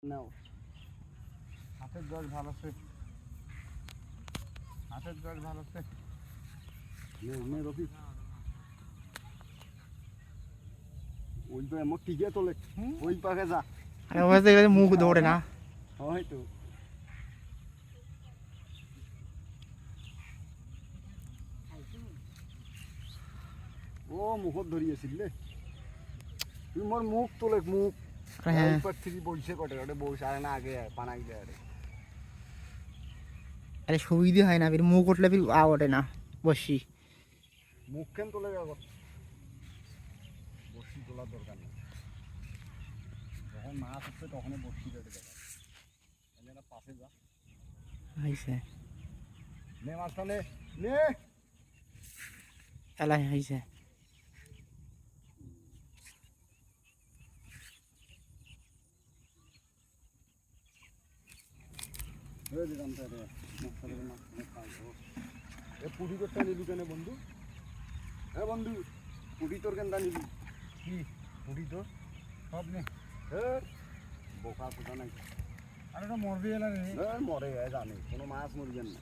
নাও হাতের জল ভালো আছে, হাতের জল ভালো আছে। রবি ওই তো এমন টিকে তোলে ওই পাকে যা মুখ দৌড়ে না হয়তো ও মুখত ধরিয়েছিল তুই মোর মুখ তোলে মুখ বইছে কটে ওটা বইছে আর না আগে পানাই দেয় আরে সুবিধে হয় না ফির মুখ উঠলে ফির আ ওঠে না বসি মুখ কেন তোলে বসি তোলার দরকার নেই, যখন মাছ হচ্ছে তখনই বসি দেবে দরকার। পাশে যা হয়েছে নে মাছটা নে নে এলাই হয়েছে পুরি তোরটা নিবি কেন বন্ধু? হ্যাঁ বন্ধু পুরি তোর কেনটা নিবি? কি পুরি তোর সব নে বোকা ফোটা নাই, আর ওটা মরবি এলা রে মরে জানে কোনো মাছ মরবেন না।